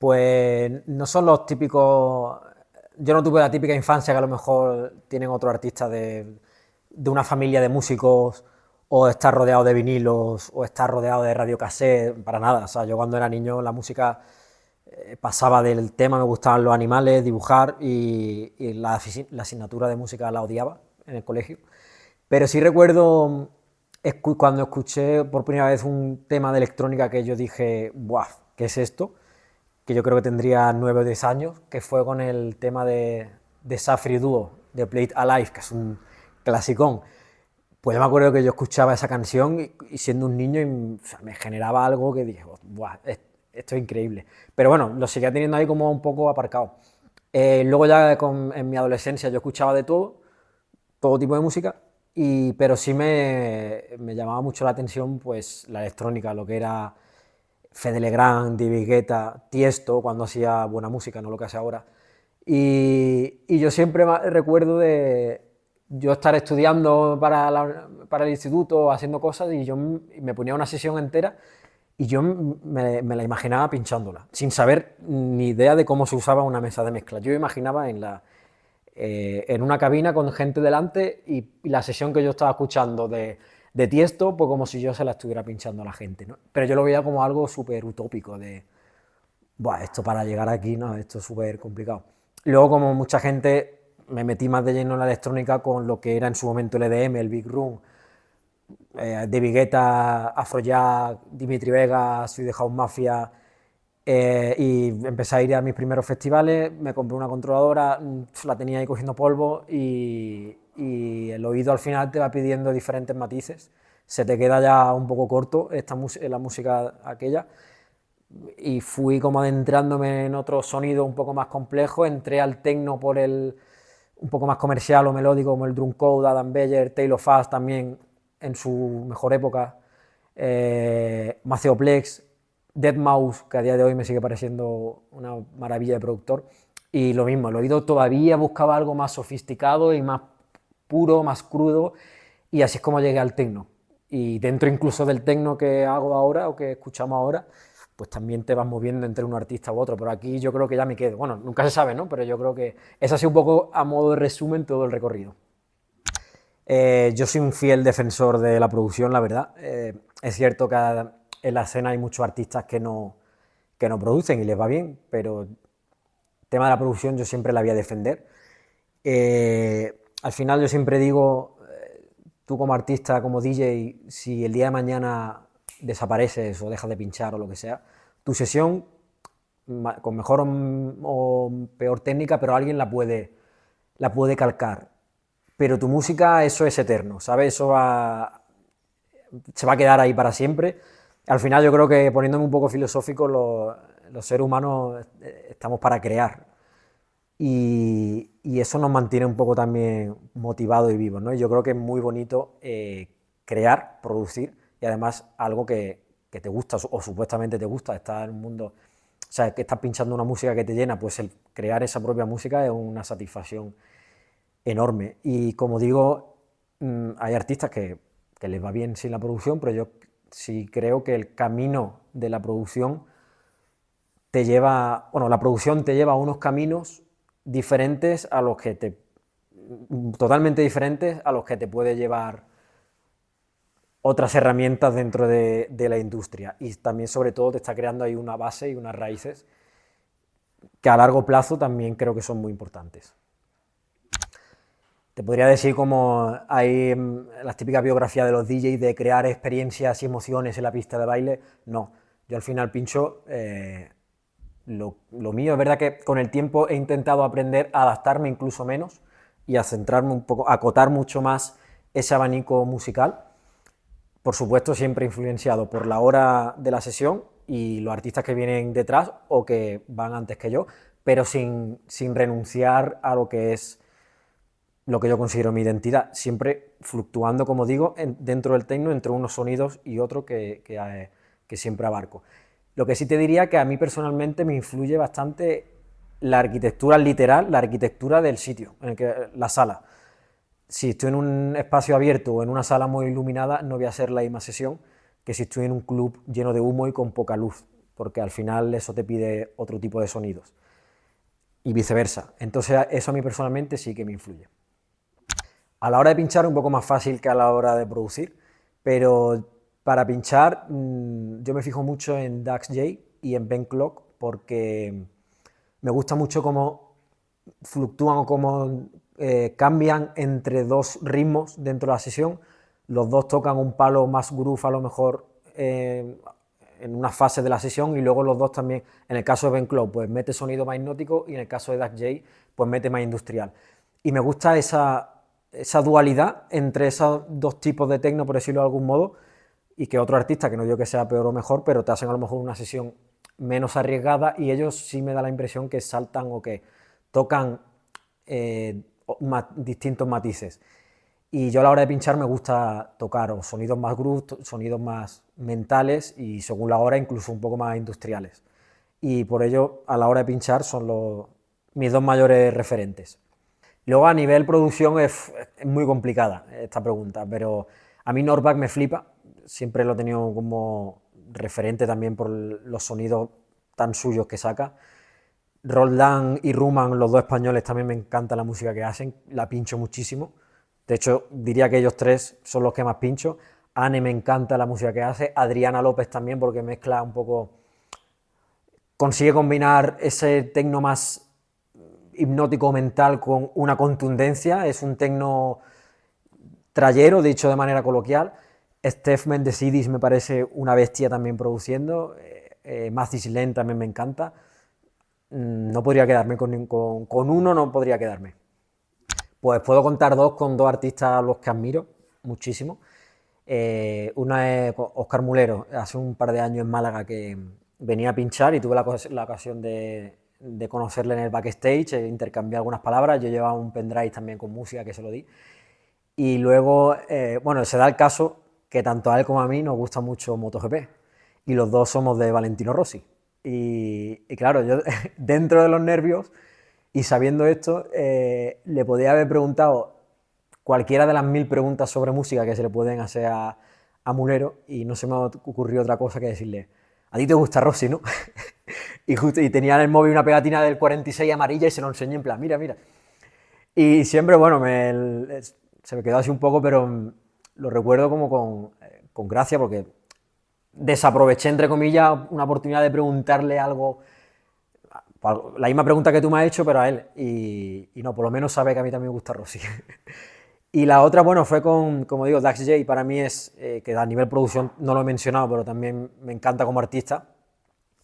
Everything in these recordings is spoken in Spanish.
Pues no son los típicos. Yo no tuve la típica infancia que a lo mejor tienen otros artistas de una familia de músicos, o estar rodeado de vinilos, o estar rodeado de radiocassette, para nada. O sea, yo cuando era niño la música pasaba del tema, me gustaban los animales, dibujar, y la asignatura de música la odiaba en el colegio. Pero sí recuerdo cuando escuché por primera vez un tema de electrónica que yo dije, ¡buah! ¿Qué es esto? Que yo creo que tendría 9 o 10 años, que fue con el tema de Safri Duo, de Play It Alive, que es un clasicón. Pues yo me acuerdo que yo escuchaba esa canción y siendo un niño o sea, me generaba algo que dije, ¡buah! Esto es increíble. Pero bueno, lo seguía teniendo ahí como un poco aparcado. Luego ya en mi adolescencia yo escuchaba de todo tipo de música, pero sí me llamaba mucho la atención pues la electrónica, lo que era Fede Legrand, David Guetta, Tiesto, cuando hacía buena música, no lo que hace ahora. Y yo siempre recuerdo de yo estar estudiando para el instituto, haciendo cosas, y yo me ponía una sesión entera y yo me la imaginaba pinchándola, sin saber ni idea de cómo se usaba una mesa de mezcla. Yo imaginaba en una cabina con gente delante, y la sesión que yo estaba escuchando de Tiesto, pues como si yo se la estuviera pinchando a la gente, ¿no? Pero yo lo veía como algo súper utópico de, buah, esto para llegar aquí, no, esto es súper complicado. Luego, como mucha gente, me metí más de lleno en la electrónica con lo que era en su momento el EDM, el Big Room, David Guetta, Afrojack, Dimitri Vegas, Soy de House Mafia, y empecé a ir a mis primeros festivales, me compré una controladora, la tenía ahí cogiendo polvo, y el oído al final te va pidiendo diferentes matices, se te queda ya un poco corto la música aquella, y fui como adentrándome en otro sonido un poco más complejo, entré al techno por el un poco más comercial o melódico, como el Drumcode, Adam Beyer, Taylor Fast también en su mejor época, Maceo Plex, Deadmau5, que a día de hoy me sigue pareciendo una maravilla de productor, y lo mismo, el oído todavía buscaba algo más sofisticado y más puro, más crudo, y así es como llegué al techno. Y dentro incluso del techno que hago ahora o que escuchamos ahora, pues también te vas moviendo entre un artista u otro, pero aquí yo creo que ya me quedo. Bueno, nunca se sabe, ¿no? Pero yo creo que es así un poco a modo de resumen todo el recorrido. Yo soy un fiel defensor de la producción, la verdad. Es cierto que en la escena hay muchos artistas que no producen y les va bien, pero el tema de la producción yo siempre la voy a defender. Al final yo siempre digo, tú como artista, como DJ, si el día de mañana desapareces o dejas de pinchar o lo que sea, tu sesión, con mejor o peor técnica, pero alguien la puede calcar. Pero tu música, eso es eterno, ¿sabes? Se va a quedar ahí para siempre. Al final yo creo que, poniéndome un poco filosófico, los seres humanos estamos para crear, y eso nos mantiene un poco también motivados y vivos, ¿no? Y yo creo que es muy bonito crear, producir, y además algo que te gusta o supuestamente te gusta, estar en un mundo, o sea, que estás pinchando una música que te llena, pues el crear esa propia música es una satisfacción enorme. Y como digo, hay artistas que les va bien sin la producción, pero yo sí creo que el camino de la producción la producción te lleva a unos caminos diferentes a los que totalmente diferentes a los que te puede llevar otras herramientas dentro de la industria, y también sobre todo te está creando ahí una base y unas raíces que a largo plazo también creo que son muy importantes. Te podría decir como hay las típicas biografías de los DJs de crear experiencias y emociones en la pista de baile. No, yo al final pincho lo mío. Es verdad que con el tiempo he intentado aprender a adaptarme incluso menos y a centrarme un poco, a acotar mucho más ese abanico musical. Por supuesto, siempre influenciado por la hora de la sesión y los artistas que vienen detrás o que van antes que yo, pero sin renunciar a lo que yo considero mi identidad, siempre fluctuando, como digo, dentro del techno, entre unos sonidos y otros que siempre abarco. Lo que sí te diría que a mí personalmente me influye bastante la arquitectura literal, la arquitectura del sitio, la sala. Si estoy en un espacio abierto o en una sala muy iluminada, no voy a hacer la misma sesión que si estoy en un club lleno de humo y con poca luz, porque al final eso te pide otro tipo de sonidos y viceversa. Entonces eso a mí personalmente sí que me influye. A la hora de pinchar es un poco más fácil que a la hora de producir, pero para pinchar yo me fijo mucho en Dax J y en Ben Clock porque me gusta mucho cómo fluctúan o cómo cambian entre dos ritmos dentro de la sesión. Los dos tocan un palo más groove a lo mejor en una fase de la sesión y luego los dos también, en el caso de Ben Clock, pues mete sonido más hipnótico y en el caso de Dax J, pues mete más industrial. Y me gusta esa dualidad entre esos dos tipos de techno, por decirlo de algún modo, y que otro artista, que no digo que sea peor o mejor, pero te hacen a lo mejor una sesión menos arriesgada y ellos sí me da la impresión que saltan o que tocan distintos matices. Y yo a la hora de pinchar me gusta tocar o sonidos más groove, sonidos más mentales y según la hora incluso un poco más industriales. Y por ello a la hora de pinchar son mis dos mayores referentes. Luego a nivel producción es muy complicada esta pregunta, pero a mí Norback me flipa, siempre lo he tenido como referente también por los sonidos tan suyos que saca. Roldán y Ruman, los dos españoles, también me encanta la música que hacen, la pincho muchísimo. De hecho, diría que ellos tres son los que más pincho. Anne me encanta la música que hace, Adriana López también porque mezcla un poco, consigue combinar ese tecno más hipnótico mental con una contundencia, es un tecno trayero, dicho de manera coloquial. Steph Mendesidis me parece una bestia también produciendo, Mathis Len también me encanta. No podría quedarme con uno, no podría quedarme. Pues puedo contar con dos artistas a los que admiro muchísimo. Una es Óscar Mulero, hace un par de años en Málaga que venía a pinchar y tuve la ocasión de conocerle en el backstage, intercambiar algunas palabras. Yo llevaba un pendrive también con música que se lo di. Y luego, bueno, se da el caso que tanto a él como a mí nos gusta mucho MotoGP y los dos somos de Valentino Rossi. Y claro, yo dentro de los nervios y sabiendo esto, le podía haber preguntado cualquiera de las 1000 preguntas sobre música que se le pueden hacer a Mulero y no se me ocurrió otra cosa que decirle, a ti te gusta Rossi, ¿no? y tenía en el móvil una pegatina del 46 amarilla y se lo enseñé en plan, mira, mira. Y siempre, bueno, se me quedó así un poco, pero lo recuerdo como con gracia porque desaproveché, entre comillas, una oportunidad de preguntarle algo, la misma pregunta que tú me has hecho, pero a él. Y no, por lo menos sabe que a mí también me gusta Rossi. Y la otra, bueno, fue como digo, Dax J, para mí es, que a nivel producción no lo he mencionado, pero también me encanta como artista,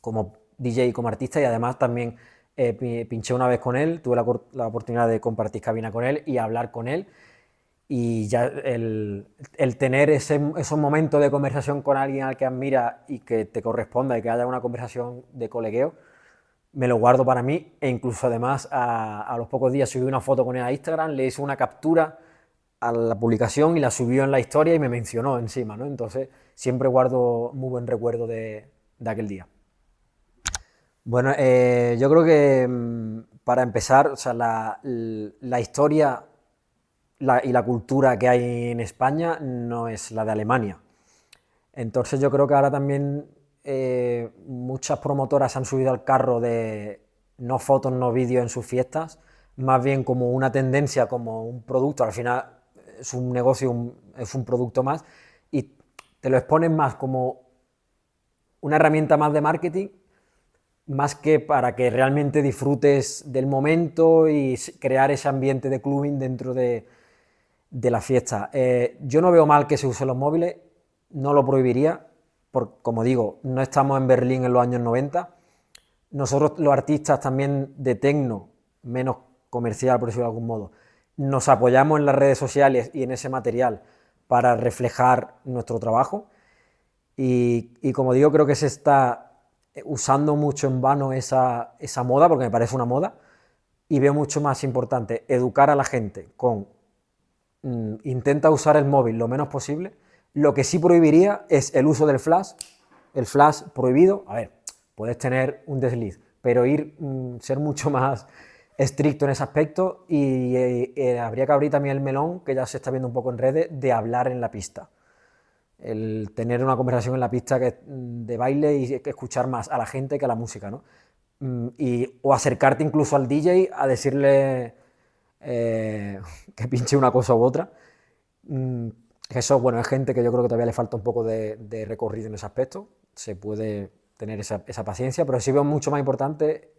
como DJ y como artista, y además también pinché una vez con él, tuve la oportunidad de compartir cabina con él y hablar con él, y ya el tener esos momentos de conversación con alguien al que admira y que te corresponda y que haya una conversación de colegueo, me lo guardo para mí e incluso además a los pocos días subí una foto con él a Instagram, le hice una captura a la publicación y la subió en la historia y me mencionó encima, ¿no? Entonces siempre guardo muy buen recuerdo de aquel día. Bueno, yo creo que para empezar, o sea, la historia y la cultura que hay en España no es la de Alemania. Entonces yo creo que ahora también muchas promotoras han subido al carro de no fotos, no vídeos en sus fiestas, más bien como una tendencia, como un producto, al final es un negocio, es un producto más, y te lo exponen más como una herramienta más de marketing, más que para que realmente disfrutes del momento y crear ese ambiente de clubbing dentro de la fiesta. Yo no veo mal que se usen los móviles, no lo prohibiría, porque como digo, no estamos en Berlín en los años 90. Nosotros los artistas también de techno, menos comercial por decirlo de algún modo, nos apoyamos en las redes sociales y en ese material para reflejar nuestro trabajo y como digo, creo que se está usando mucho en vano esa moda, porque me parece una moda, y veo mucho más importante educar a la gente con intenta usar el móvil lo menos posible. Lo que sí prohibiría es el uso del flash, el flash prohibido. A ver, puedes tener un desliz, pero ser mucho más estricto en ese aspecto y habría que abrir también el melón, que ya se está viendo un poco en redes, de hablar en la pista. el tener una conversación en la pista de baile y escuchar más a la gente que a la música, ¿no? O acercarte incluso al DJ a decirle que pinche una cosa u otra. Eso, bueno, es gente que yo creo que todavía le falta un poco de recorrido en ese aspecto. Se puede tener esa paciencia, pero sí veo mucho más importante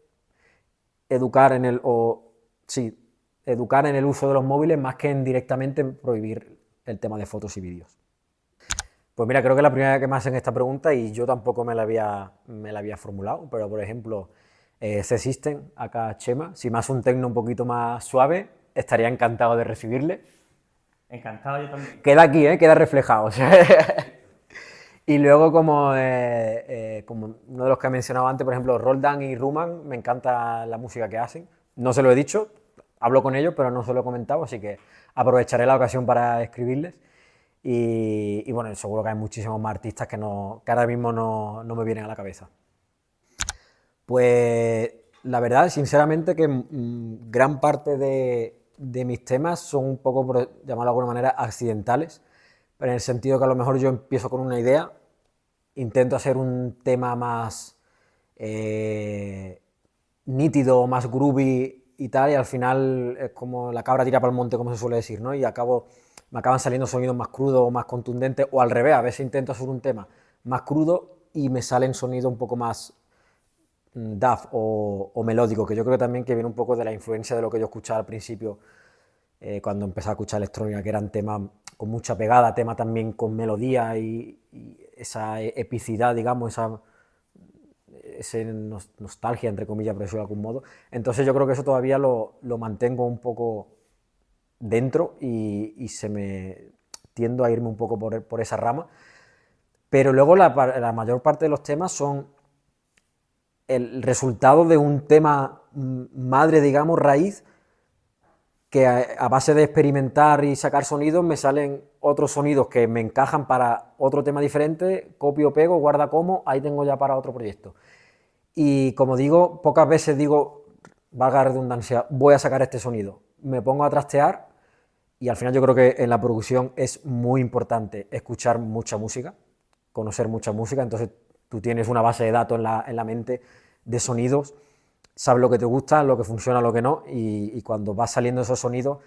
educar en educar en el uso de los móviles más que en directamente prohibir el tema de fotos y vídeos. Pues mira, creo que es la primera vez que me hacen esta pregunta y yo tampoco me la había formulado, pero por ejemplo, C-System, acá Chema, si me hace un tecno un poquito más suave, estaría encantado de recibirle. Encantado yo también. Queda aquí, queda reflejado. O sea. Y luego como uno de los que he mencionado antes, por ejemplo, Roldan y Ruman, me encanta la música que hacen. No se lo he dicho, hablo con ellos, pero no se lo he comentado, así que aprovecharé la ocasión para escribirles. Y bueno, seguro que hay muchísimos más artistas que ahora mismo no me vienen a la cabeza. Pues la verdad, sinceramente, que gran parte de mis temas son un poco, por llamarlo de alguna manera, accidentales, pero en el sentido que a lo mejor yo empiezo con una idea, intento hacer un tema más nítido, más groovy y tal, y al final es como la cabra tira para el monte, como se suele decir, ¿no? Y me acaban saliendo sonidos más crudos o más contundentes, o al revés, a veces intento hacer un tema más crudo y me salen sonidos un poco más dub o melódico, que yo creo también que viene un poco de la influencia de lo que yo escuchaba al principio, cuando empecé a escuchar electrónica, que eran temas con mucha pegada, temas también con melodía y esa epicidad, digamos, esa nostalgia, entre comillas, por decirlo de algún modo. Entonces yo creo que eso todavía lo mantengo un poco dentro y tiendo a irme un poco por esa rama. Pero luego la mayor parte de los temas son el resultado de un tema madre, digamos, raíz, que a base de experimentar y sacar sonidos me salen otros sonidos que me encajan para otro tema diferente, copio, pego, guarda como, ahí tengo ya para otro proyecto. Y como digo, pocas veces digo, valga la redundancia, voy a sacar este sonido. Me pongo a trastear y al final yo creo que en la producción es muy importante escuchar mucha música, conocer mucha música, entonces tú tienes una base de datos en la mente de sonidos, sabes lo que te gusta, lo que funciona, lo que no, y cuando vas saliendo esos sonidos,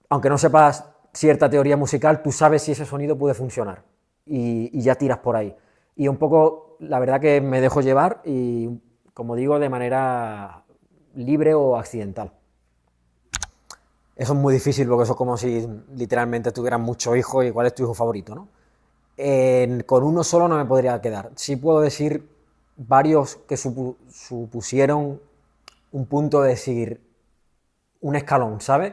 aunque no sepas cierta teoría musical, tú sabes si ese sonido puede funcionar y ya tiras por ahí. Y un poco, la verdad que me dejo llevar y, como digo, de manera libre o accidental. Eso es muy difícil porque eso es como si literalmente tuvieran muchos hijos y cuál es tu hijo favorito, ¿no? Con uno solo no me podría quedar. Sí puedo decir varios que supusieron un punto de decir un escalón, ¿sabes?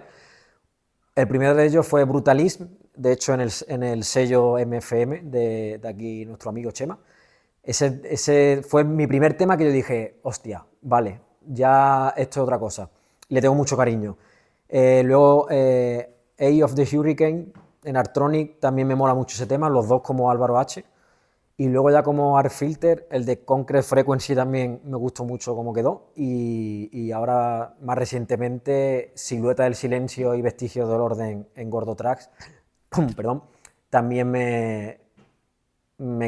El primero de ellos fue Brutalism, de hecho en el sello MFM de aquí nuestro amigo Chema. Ese fue mi primer tema que yo dije, hostia, vale, ya esto es otra cosa. Le tengo mucho cariño. Luego Eye of the Hurricane en Artronic también me mola mucho ese tema, los dos como Álvaro H. Y luego ya como Art Filter, el de Concrete Frequency también me gustó mucho cómo quedó. Y ahora, más recientemente, Silueta del Silencio y Vestigios del Orden en Gordo Tracks, perdón, también me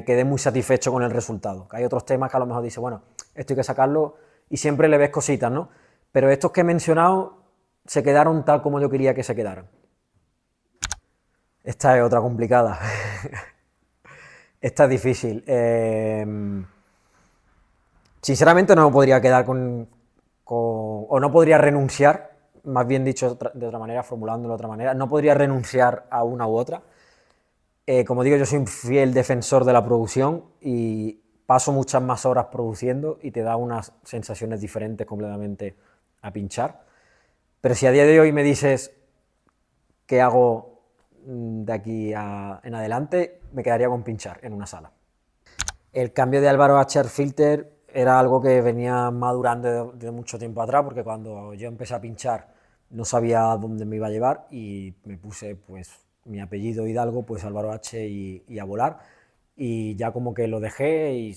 quedé muy satisfecho con el resultado. Que hay otros temas que a lo mejor dice, bueno, esto hay que sacarlo y siempre le ves cositas, ¿no? Pero estos que he mencionado se quedaron tal como yo quería que se quedaran. Esta es otra complicada. Esta es difícil. Sinceramente no me podría quedar o no podría renunciar, más bien dicho de otra manera, formulándolo de otra manera, no podría renunciar a una u otra. Como digo, yo soy un fiel defensor de la producción y paso muchas más horas produciendo y te da unas sensaciones diferentes completamente a pinchar. Pero si a día de hoy me dices qué hago de aquí en adelante, me quedaría con pinchar en una sala. El cambio de Álvaro H. Art Filter era algo que venía madurando de mucho tiempo atrás, porque cuando yo empecé a pinchar no sabía dónde me iba a llevar y me puse pues mi apellido Hidalgo, pues Álvaro H. y a volar. Y ya como que lo dejé y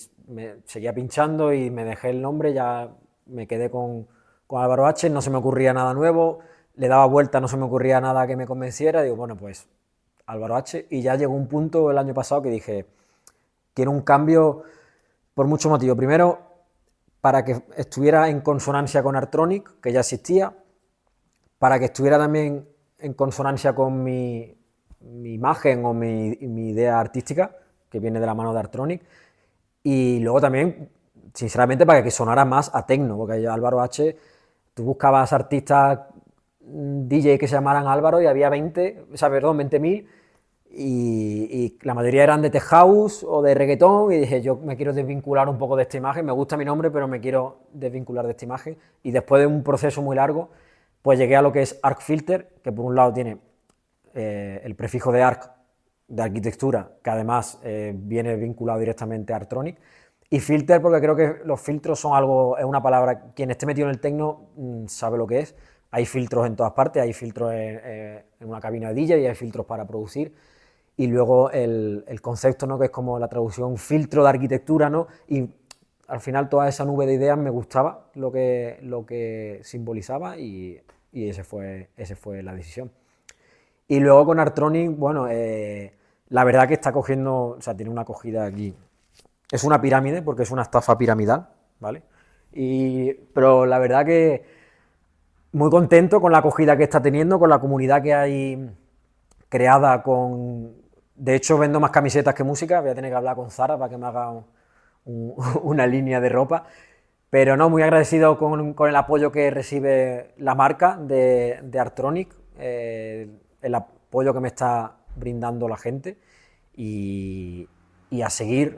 seguía pinchando y me dejé el nombre, ya me quedé con Álvaro H., no se me ocurría nada nuevo, le daba vuelta, no se me ocurría nada que me convenciera, digo, bueno, pues Álvaro H. Y ya llegó un punto el año pasado que dije, quiero un cambio por muchos motivos. Primero, para que estuviera en consonancia con Artronic, que ya existía, para que estuviera también en consonancia con mi imagen o mi idea artística, que viene de la mano de Artronic, y luego también, sinceramente, para que sonara más a techno, porque Álvaro H, tú buscabas artistas DJ que se llamaran Álvaro y había 20.000, y la mayoría eran de tech house o de reggaetón, y dije, yo me quiero desvincular un poco de esta imagen, me gusta mi nombre, pero me quiero desvincular de esta imagen, y después de un proceso muy largo, pues llegué a lo que es Arc Filter, que por un lado tiene el prefijo de Arc, de arquitectura, que además viene vinculado directamente a Artronic, y Filter, porque creo que los filtros son algo, es una palabra, quien esté metido en el techno sabe lo que es. Hay filtros en todas partes, hay filtros en una cabina de DJ y hay filtros para producir, y luego el concepto, ¿no?, que es como la traducción filtro de arquitectura, ¿no?, y al final toda esa nube de ideas me gustaba lo que simbolizaba, y esa fue la decisión. Y luego con Artronic, bueno, la verdad que está cogiendo, o sea, tiene una acogida aquí. Es una pirámide, porque es una estafa piramidal, ¿vale? Pero la verdad que muy contento con la acogida que está teniendo, con la comunidad que hay creada con... De hecho, vendo más camisetas que música, voy a tener que hablar con Zara para que me haga una línea de ropa. Pero no, muy agradecido con el apoyo que recibe la marca de Artronic, el apoyo que me está brindando la gente, y a seguir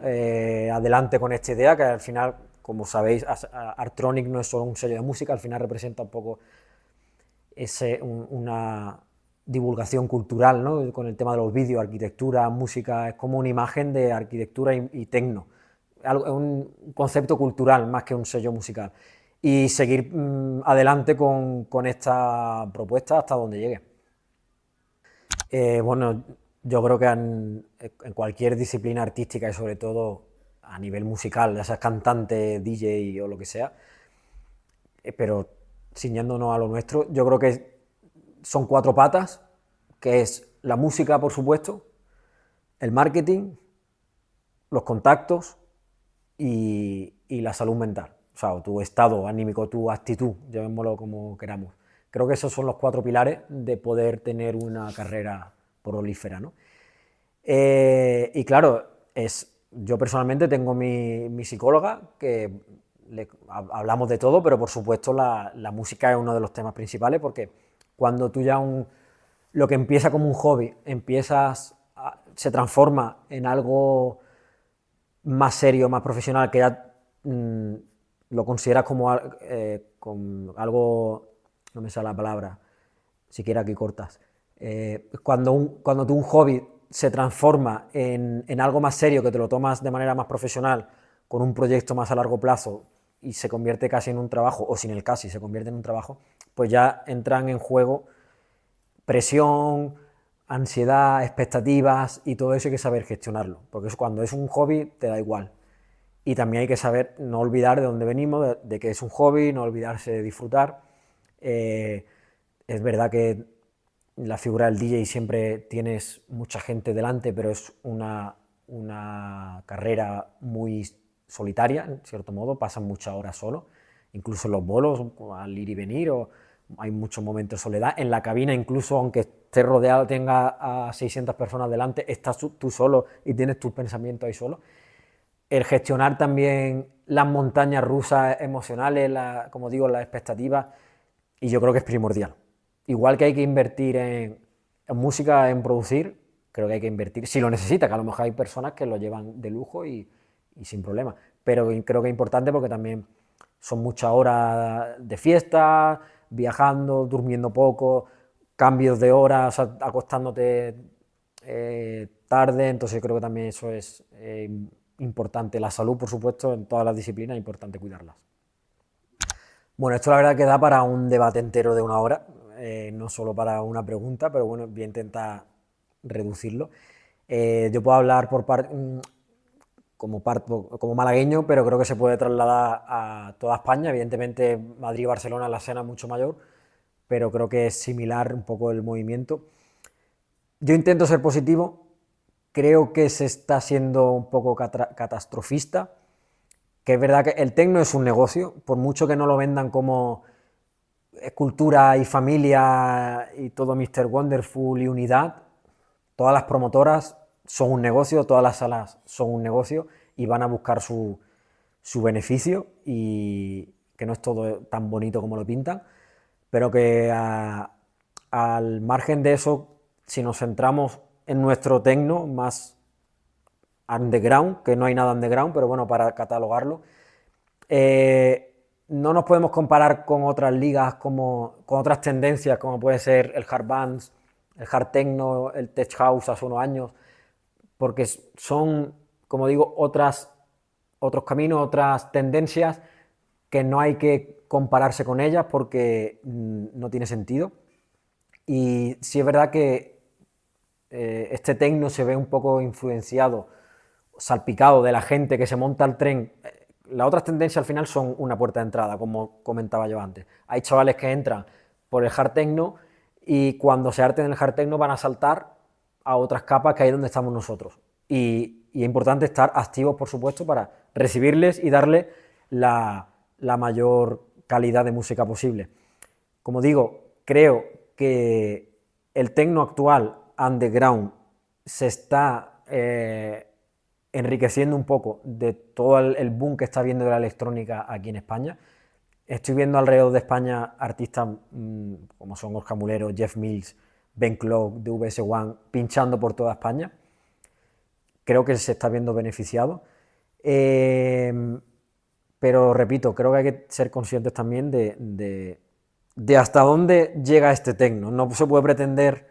adelante con esta idea, que al final, como sabéis, Artronic no es solo un sello de música, al final representa un poco una divulgación cultural, ¿no?, con el tema de los vídeos, arquitectura, música, es como una imagen de arquitectura y tecno, es un concepto cultural más que un sello musical, y seguir adelante con esta propuesta hasta donde llegue. Bueno, yo creo que en cualquier disciplina artística y sobre todo a nivel musical, ya seas cantante, DJ o lo que sea, pero ciñéndonos a lo nuestro, yo creo que son 4 patas, que es la música, por supuesto, el marketing, los contactos y la salud mental, o sea, tu estado anímico, tu actitud, llamémoslo como queramos. Creo que esos son los 4 pilares de poder tener una carrera prolífera, ¿no? Y claro, yo personalmente tengo mi psicóloga, que hablamos de todo, pero por supuesto la música es uno de los temas principales, porque cuando tú ya lo que empieza como un hobby, se transforma en algo más serio, más profesional, que ya lo consideras como algo, no me sale la palabra, siquiera aquí cortas, cuando un hobby se transforma en algo más serio, que te lo tomas de manera más profesional, con un proyecto más a largo plazo, y se convierte casi en un trabajo, o sin el casi, se convierte en un trabajo, pues ya entran en juego presión, ansiedad, expectativas, y todo eso hay que saber gestionarlo, porque cuando es un hobby te da igual. Y también hay que saber no olvidar de dónde venimos, de que es un hobby, no olvidarse de disfrutar. Es verdad que la figura del DJ siempre tienes mucha gente delante, pero es una carrera muy solitaria, en cierto modo, pasan muchas horas solo, incluso en los bolos, al ir y venir, hay muchos momentos de soledad. En la cabina, incluso aunque estés rodeado, tenga a 600 personas delante, estás tú solo y tienes tus pensamientos ahí solo. El gestionar también las montañas rusas emocionales, como digo, las expectativas, y yo creo que es primordial. Igual que hay que invertir en música, en producir, creo que hay que invertir, si lo necesita, que a lo mejor hay personas que lo llevan de lujo y sin problema, pero creo que es importante porque también son muchas horas de fiesta, viajando, durmiendo poco, cambios de horas, o sea, acostándote tarde, entonces creo que también eso es importante. La salud, por supuesto, en todas las disciplinas es importante cuidarlas. Bueno, esto la verdad que da para un debate entero de 1 hora, no solo para una pregunta, pero bueno, voy a intentar reducirlo. Yo puedo hablar como malagueño, pero creo que se puede trasladar a toda España. Evidentemente, Madrid y Barcelona, la escena es mucho mayor, pero creo que es similar un poco el movimiento. Yo intento ser positivo, creo que se está siendo un poco catastrofista, que es verdad que el tecno es un negocio, por mucho que no lo vendan como cultura y familia y todo Mr. Wonderful y unidad, todas las promotoras son un negocio, todas las salas son un negocio y van a buscar su beneficio y que no es todo tan bonito como lo pintan, pero que al margen de eso, si nos centramos en nuestro tecno más underground, que no hay nada underground, pero bueno, para catalogarlo, no nos podemos comparar con otras ligas, con otras tendencias, como puede ser el hard dance, el hard techno, el tech house hace unos años, porque son, como digo, otros caminos, otras tendencias que no hay que compararse con ellas porque no tiene sentido. Y sí es verdad que este techno se ve un poco influenciado, salpicado de la gente que se monta al tren. Las otras tendencias al final son una puerta de entrada, como comentaba yo antes. Hay chavales que entran por el hard techno y cuando se harten en el hard techno van a saltar a otras capas que ahí es donde estamos nosotros. Y es importante estar activos, por supuesto, para recibirles y darles la mayor calidad de música posible. Como digo, creo que el techno actual, underground, se está enriqueciendo un poco de todo el boom que está viendo de la electrónica aquí en España. Estoy viendo alrededor de España artistas como son Oscar Mulero, Jeff Mills, Ben Clock, DVS One, pinchando por toda España. Creo que se está viendo beneficiado. Pero repito, creo que hay que ser conscientes también de hasta dónde llega este techno. No se puede pretender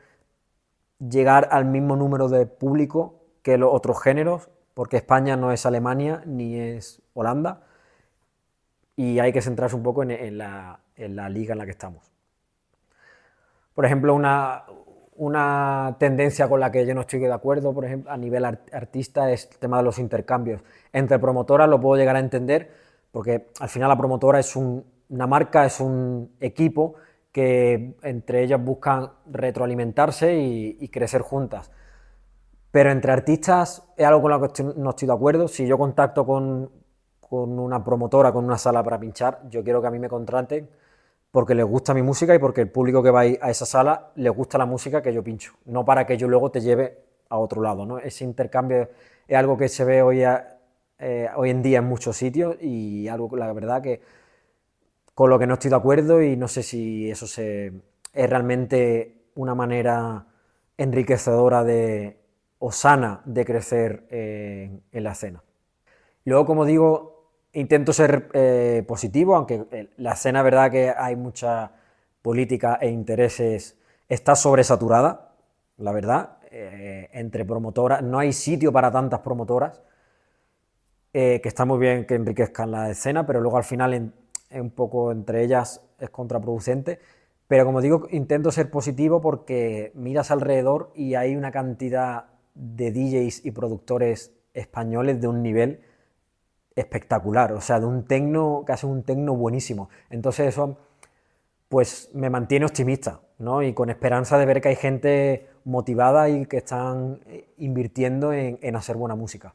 llegar al mismo número de público que los otros géneros, porque España no es Alemania ni es Holanda, y hay que centrarse un poco en la liga en la que estamos. Por ejemplo, una tendencia con la que yo no estoy de acuerdo, por ejemplo, a nivel artista, es el tema de los intercambios. Entre promotoras lo puedo llegar a entender, porque al final la promotora es una marca, es un equipo que entre ellas buscan retroalimentarse y crecer juntas. Pero entre artistas es algo con lo que no estoy de acuerdo. Si yo contacto con una promotora, con una sala para pinchar, yo quiero que a mí me contraten porque les gusta mi música y porque el público que va a ir a esa sala les gusta la música que yo pincho, no para que yo luego te lleve a otro lado, ¿no? Ese intercambio es algo que se ve hoy en día en muchos sitios y algo, la verdad, que con lo que no estoy de acuerdo y no sé si eso es realmente una manera enriquecedora o sana de crecer en la escena. Luego, como digo, intento ser positivo, aunque la escena, verdad que hay mucha política e intereses, está sobresaturada, la verdad, entre promotoras, no hay sitio para tantas promotoras, que está muy bien que enriquezcan la escena, pero luego al final un poco entre ellas es contraproducente. Pero como digo, intento ser positivo porque miras alrededor y hay una cantidad de DJs y productores españoles de un nivel espectacular, o sea, de un tecno, que hace un tecno buenísimo. Entonces eso pues me mantiene optimista, ¿no? Y con esperanza de ver que hay gente motivada y que están invirtiendo en hacer buena música.